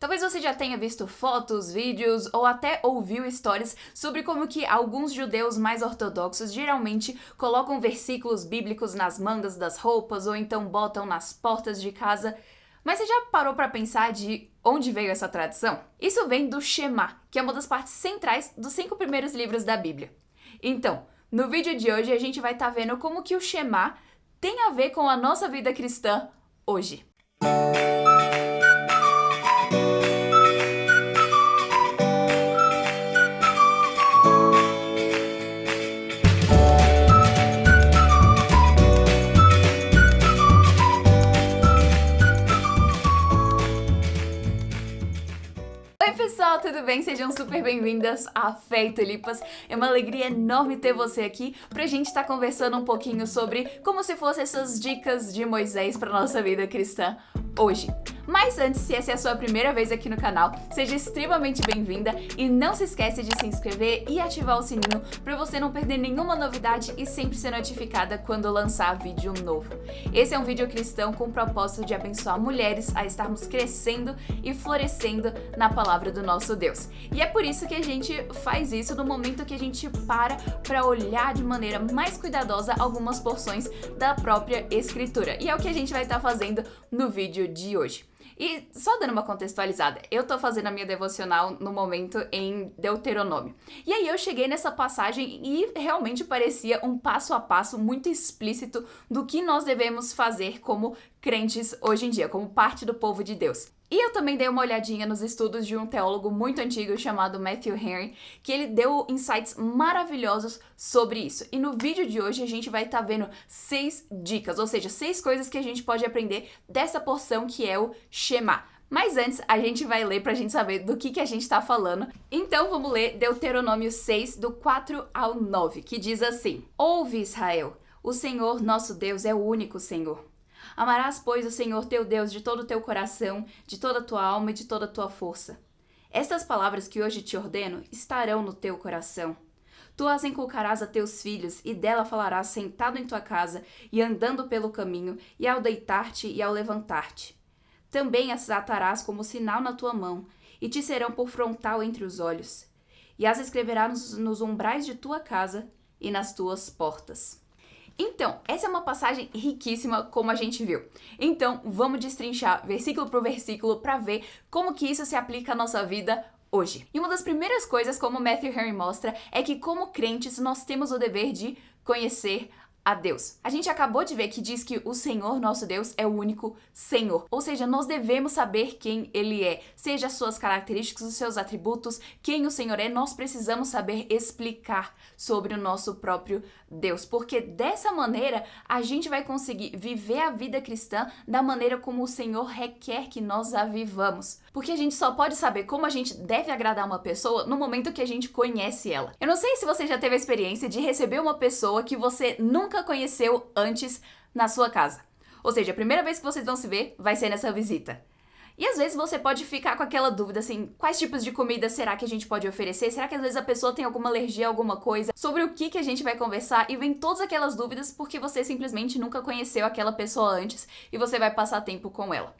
Talvez você já tenha visto fotos, vídeos ou até ouviu histórias sobre como que alguns judeus mais ortodoxos geralmente colocam versículos bíblicos nas mangas das roupas ou então botam nas portas de casa. Mas você já parou para pensar de onde veio essa tradição? Isso vem do Shema, que é uma das partes centrais dos 5 primeiros livros da Bíblia. Então, no vídeo de hoje a gente vai estar vendo como que o Shema tem a ver com a nossa vida cristã hoje. Oi pessoal, tudo bem? Sejam super bem-vindas a Fé e Tulipas. É uma alegria enorme ter você aqui pra gente estar conversando um pouquinho sobre como se fossem essas dicas de Moisés pra nossa vida cristã hoje. Mas antes, se essa é a sua primeira vez aqui no canal, seja extremamente bem-vinda e não se esquece de se inscrever e ativar o sininho para você não perder nenhuma novidade e sempre ser notificada quando lançar vídeo novo. Esse é um vídeo cristão com o propósito de abençoar mulheres a estarmos crescendo e florescendo na palavra do nosso Deus. E é por isso que a gente faz isso no momento que a gente para olhar de maneira mais cuidadosa algumas porções da própria Escritura. E é o que a gente vai estar fazendo no vídeo de hoje. E só dando uma contextualizada, eu tô fazendo a minha devocional no momento em Deuteronômio. E aí eu cheguei nessa passagem e realmente parecia um passo a passo muito explícito do que nós devemos fazer como crentes hoje em dia, como parte do povo de Deus. E eu também dei uma olhadinha nos estudos de um teólogo muito antigo chamado Matthew Henry, que ele deu insights maravilhosos sobre isso. E no vídeo de hoje a gente vai estar vendo 6 dicas, ou seja, 6 coisas que a gente pode aprender dessa porção que é o Shema. Mas antes, a gente vai ler pra gente saber do que a gente tá falando. Então vamos ler Deuteronômio 6, do 4 ao 9, que diz assim: Ouve, Israel, o Senhor nosso Deus é o único Senhor. Amarás, pois, o Senhor teu Deus de todo o teu coração, de toda a tua alma e de toda a tua força. Estas palavras que hoje te ordeno estarão no teu coração. Tu as inculcarás a teus filhos, e dela falarás sentado em tua casa, e andando pelo caminho, e ao deitar-te e ao levantar-te. Também as atarás como sinal na tua mão, e te serão por frontal entre os olhos. E as escreverás nos umbrais de tua casa e nas tuas portas. Então, essa é uma passagem riquíssima, como a gente viu. Então, vamos destrinchar versículo por versículo para ver como que isso se aplica à nossa vida hoje. E uma das primeiras coisas, como Matthew Henry mostra, é que como crentes nós temos o dever de conhecer a Deus. A gente acabou de ver que diz que o Senhor nosso Deus é o único Senhor. Ou seja, nós devemos saber quem Ele é. Seja as suas características, os seus atributos, quem o Senhor é, nós precisamos saber explicar sobre o nosso próprio Deus. Porque dessa maneira a gente vai conseguir viver a vida cristã da maneira como o Senhor requer que nós a vivamos. Porque a gente só pode saber como a gente deve agradar uma pessoa no momento que a gente conhece ela. Eu não sei se você já teve a experiência de receber uma pessoa que você nunca conheceu antes na sua casa. Ou seja, a primeira vez que vocês vão se ver vai ser nessa visita. E às vezes você pode ficar com aquela dúvida assim, quais tipos de comida será que a gente pode oferecer? Será que às vezes a pessoa tem alguma alergia a alguma coisa? Sobre o que a gente vai conversar? E vem todas aquelas dúvidas porque você simplesmente nunca conheceu aquela pessoa antes e você vai passar tempo com ela.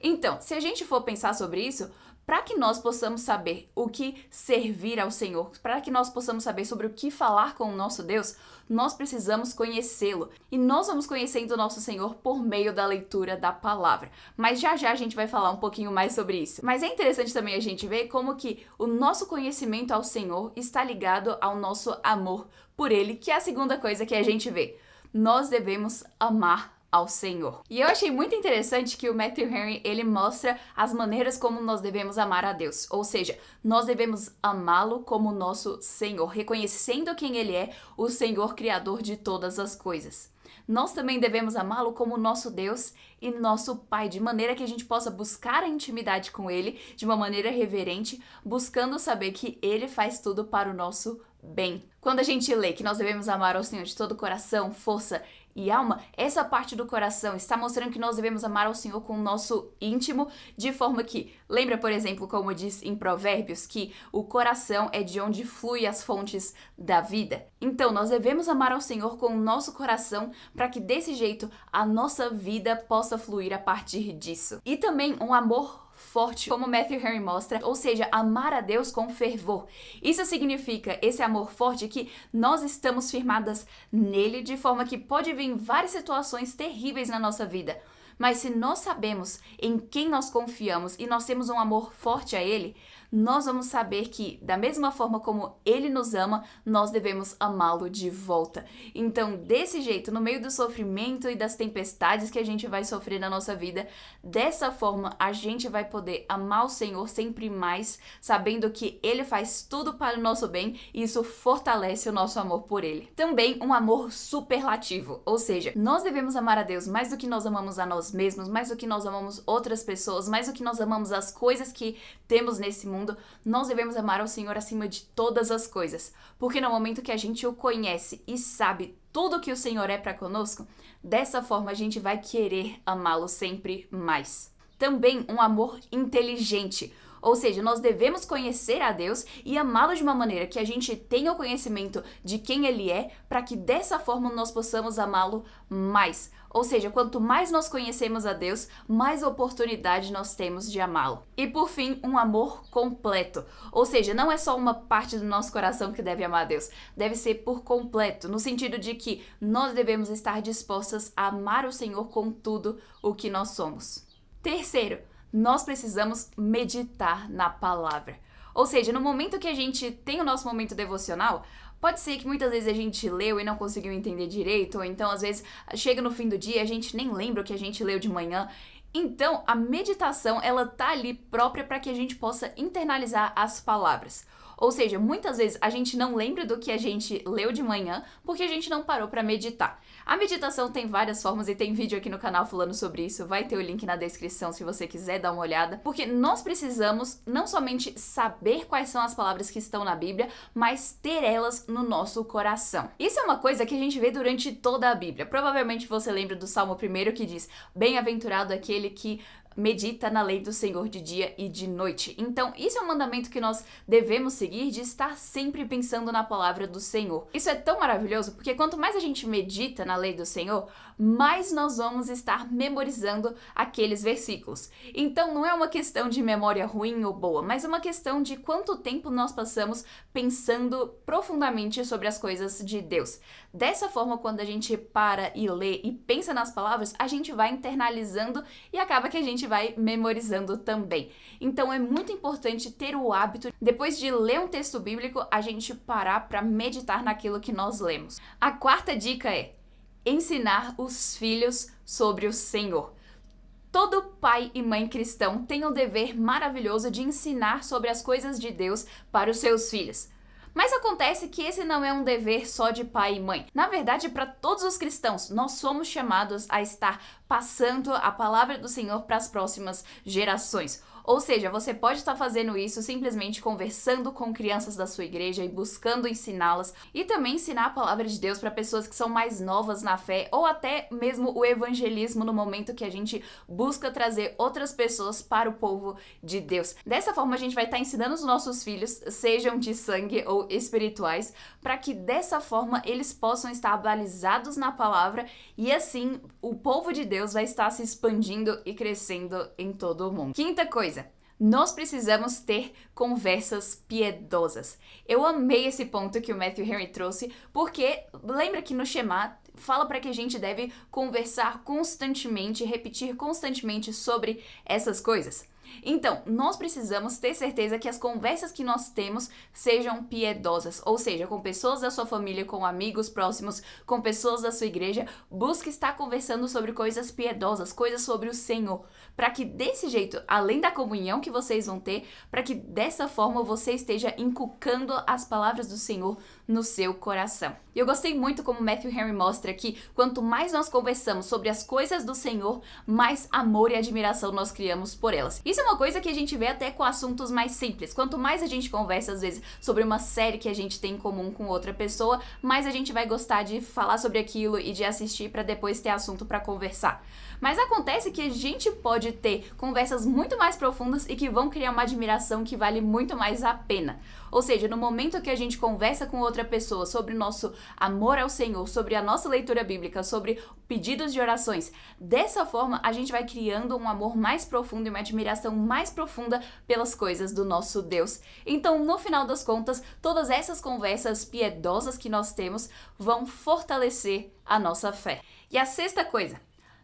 Então, se a gente for pensar sobre isso, para que nós possamos saber o que servir ao Senhor, para que nós possamos saber sobre o que falar com o nosso Deus, nós precisamos conhecê-lo. E nós vamos conhecendo o nosso Senhor por meio da leitura da palavra. Mas já a gente vai falar um pouquinho mais sobre isso. Mas é interessante também a gente ver como que o nosso conhecimento ao Senhor está ligado ao nosso amor por Ele, que é a segunda coisa que a gente vê. Nós devemos amar ao Senhor. E eu achei muito interessante que o Matthew Henry, ele mostra as maneiras como nós devemos amar a Deus. Ou seja, nós devemos amá-lo como nosso Senhor, reconhecendo quem Ele é, o Senhor Criador de todas as coisas. Nós também devemos amá-lo como nosso Deus e nosso Pai, de maneira que a gente possa buscar a intimidade com Ele de uma maneira reverente, buscando saber que Ele faz tudo para o nosso bem. Quando a gente lê que nós devemos amar ao Senhor de todo o coração, força e alma, essa parte do coração está mostrando que nós devemos amar ao Senhor com o nosso íntimo, de forma que, lembra, por exemplo, como diz em Provérbios, que o coração é de onde flui as fontes da vida? Então, nós devemos amar ao Senhor com o nosso coração, para que desse jeito a nossa vida possa fluir a partir disso. E também um amor forte, como Matthew Henry mostra, ou seja, amar a Deus com fervor. Isso significa esse amor forte que nós estamos firmadas nele, de forma que pode vir várias situações terríveis na nossa vida. Mas se nós sabemos em quem nós confiamos e nós temos um amor forte a Ele, nós vamos saber que, da mesma forma como Ele nos ama, nós devemos amá-lo de volta. Então, desse jeito, no meio do sofrimento e das tempestades que a gente vai sofrer na nossa vida, dessa forma a gente vai poder amar o Senhor sempre mais, sabendo que Ele faz tudo para o nosso bem e isso fortalece o nosso amor por Ele. Também um amor superlativo, ou seja, nós devemos amar a Deus mais do que nós amamos a nós mesmos, mais do que nós amamos outras pessoas, mais do que nós amamos as coisas que temos nesse mundo. Nós devemos amar ao Senhor acima de todas as coisas, porque no momento que a gente o conhece e sabe tudo que o Senhor é para conosco, dessa forma a gente vai querer amá-lo sempre mais. Também um amor inteligente, ou seja, nós devemos conhecer a Deus e amá-lo de uma maneira que a gente tenha o conhecimento de quem Ele é, para que dessa forma nós possamos amá-lo mais. Ou seja, quanto mais nós conhecemos a Deus, mais oportunidade nós temos de amá-lo. E por fim, um amor completo. Ou seja, não é só uma parte do nosso coração que deve amar a Deus, deve ser por completo, no sentido de que nós devemos estar dispostas a amar o Senhor com tudo o que nós somos. Terceiro, nós precisamos meditar na palavra. Ou seja, no momento que a gente tem o nosso momento devocional, pode ser que muitas vezes a gente leu e não conseguiu entender direito, ou então às vezes chega no fim do dia e a gente nem lembra o que a gente leu de manhã. Então, a meditação, ela tá ali própria para que a gente possa internalizar as palavras. Ou seja, muitas vezes a gente não lembra do que a gente leu de manhã porque a gente não parou para meditar. A meditação tem várias formas e tem vídeo aqui no canal falando sobre isso, vai ter o link na descrição se você quiser dar uma olhada, porque nós precisamos não somente saber quais são as palavras que estão na Bíblia, mas ter elas no nosso coração. Isso é uma coisa que a gente vê durante toda a Bíblia. Provavelmente você lembra do Salmo 1 que diz: "Bem-aventurado aquele que medita na lei do Senhor de dia e de noite". Então, isso é um mandamento que nós devemos seguir, de estar sempre pensando na palavra do Senhor. Isso é tão maravilhoso, porque quanto mais a gente medita na lei do Senhor, mais nós vamos estar memorizando aqueles versículos. Então, não é uma questão de memória ruim ou boa, mas é uma questão de quanto tempo nós passamos pensando profundamente sobre as coisas de Deus. Dessa forma, quando a gente para e lê e pensa nas palavras, a gente vai internalizando e acaba que a gente vai memorizando também. Então é muito importante ter o hábito, depois de ler um texto bíblico, a gente parar para meditar naquilo que nós lemos. A quarta dica é ensinar os filhos sobre o Senhor. Todo pai e mãe cristão tem o dever maravilhoso de ensinar sobre as coisas de Deus para os seus filhos. Mas acontece que esse não é um dever só de pai e mãe. Na verdade, para todos os cristãos, nós somos chamados a estar passando a palavra do Senhor para as próximas gerações. Ou seja, você pode estar fazendo isso simplesmente conversando com crianças da sua igreja e buscando ensiná-las, e também ensinar a palavra de Deus para pessoas que são mais novas na fé, ou até mesmo o evangelismo no momento que a gente busca trazer outras pessoas para o povo de Deus. Dessa forma, a gente vai estar ensinando os nossos filhos, sejam de sangue ou espirituais, para que dessa forma eles possam estar balizados na palavra, e assim o povo de Deus vai estar se expandindo e crescendo em todo o mundo. Quinta coisa, nós precisamos ter conversas piedosas. Eu amei esse ponto que o Matthew Henry trouxe, porque lembra que no Shema fala para que a gente deve conversar constantemente, repetir constantemente sobre essas coisas. Então, nós precisamos ter certeza que as conversas que nós temos sejam piedosas, ou seja, com pessoas da sua família, com amigos próximos, com pessoas da sua igreja. Busque estar conversando sobre coisas piedosas, coisas sobre o Senhor, para que desse jeito, além da comunhão que vocês vão ter, para que dessa forma você esteja inculcando as palavras do Senhor no seu coração. E eu gostei muito como Matthew Henry mostra que quanto mais nós conversamos sobre as coisas do Senhor, mais amor e admiração nós criamos por elas. Isso é uma coisa que a gente vê até com assuntos mais simples. Quanto mais a gente conversa, às vezes, sobre uma série que a gente tem em comum com outra pessoa, mais a gente vai gostar de falar sobre aquilo e de assistir para depois ter assunto para conversar. Mas acontece que a gente pode ter conversas muito mais profundas e que vão criar uma admiração que vale muito mais a pena. Ou seja, no momento que a gente conversa com outra pessoa sobre o nosso amor ao Senhor, sobre a nossa leitura bíblica, sobre pedidos de orações, dessa forma a gente vai criando um amor mais profundo e uma admiração mais profunda pelas coisas do nosso Deus. Então, no final das contas, todas essas conversas piedosas que nós temos vão fortalecer a nossa fé. E a sexta coisa,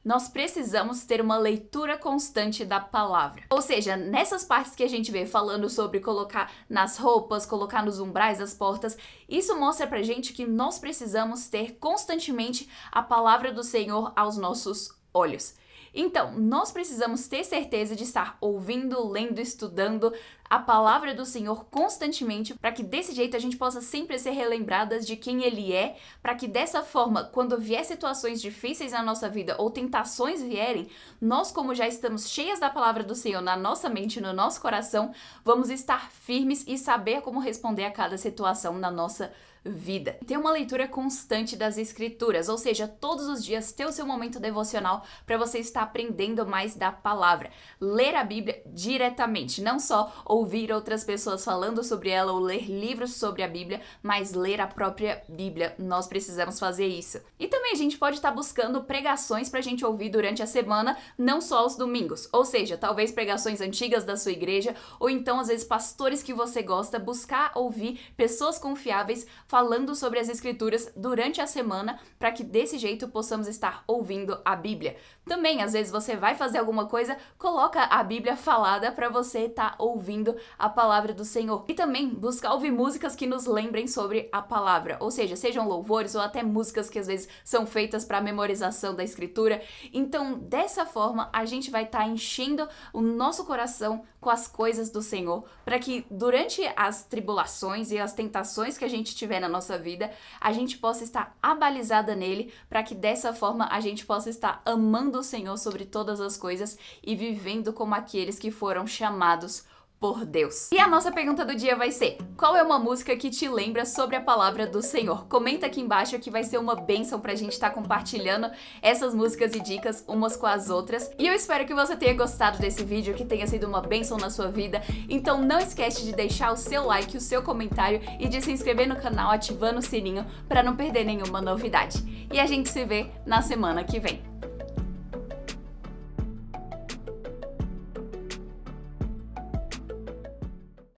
nós precisamos ter uma leitura constante da palavra. Ou seja, nessas partes que a gente vê falando sobre colocar nas roupas, colocar nos umbrais das portas, isso mostra pra gente que nós precisamos ter constantemente a palavra do Senhor aos nossos olhos. Então, nós precisamos ter certeza de estar ouvindo, lendo, estudando a palavra do Senhor constantemente, para que desse jeito a gente possa sempre ser relembradas de quem Ele é, para que dessa forma, quando vier situações difíceis na nossa vida ou tentações vierem, nós, como já estamos cheias da palavra do Senhor na nossa mente, no nosso coração, vamos estar firmes e saber como responder a cada situação na nossa vida. Ter uma leitura constante das Escrituras, ou seja, todos os dias ter o seu momento devocional para você estar aprendendo mais da palavra. Ler a Bíblia diretamente, não só ouvir outras pessoas falando sobre ela ou ler livros sobre a Bíblia, mas ler a própria Bíblia. Nós precisamos fazer isso. E também a gente pode estar buscando pregações pra gente ouvir durante a semana, não só aos domingos. Ou seja, talvez pregações antigas da sua igreja, ou então às vezes pastores que você gosta, buscar ouvir pessoas confiáveis falando sobre as Escrituras durante a semana, para que desse jeito possamos estar ouvindo a Bíblia. Também, às vezes você vai fazer alguma coisa, coloca a Bíblia falada para você estar ouvindo a palavra do Senhor. E também buscar ouvir músicas que nos lembrem sobre a palavra, ou seja, sejam louvores ou até músicas que às vezes são feitas para memorização da Escritura. Então, dessa forma, a gente vai estar enchendo o nosso coração com as coisas do Senhor, para que durante as tribulações e as tentações que a gente tiver na nossa vida, a gente possa estar abalizada nele, para que dessa forma a gente possa estar amando o Senhor sobre todas as coisas e vivendo como aqueles que foram chamados por Deus. E a nossa pergunta do dia vai ser: qual é uma música que te lembra sobre a palavra do Senhor? Comenta aqui embaixo que vai ser uma bênção pra gente estar compartilhando essas músicas e dicas umas com as outras. E eu espero que você tenha gostado desse vídeo, que tenha sido uma bênção na sua vida. Então não esquece de deixar o seu like, o seu comentário e de se inscrever no canal ativando o sininho para não perder nenhuma novidade. E a gente se vê na semana que vem.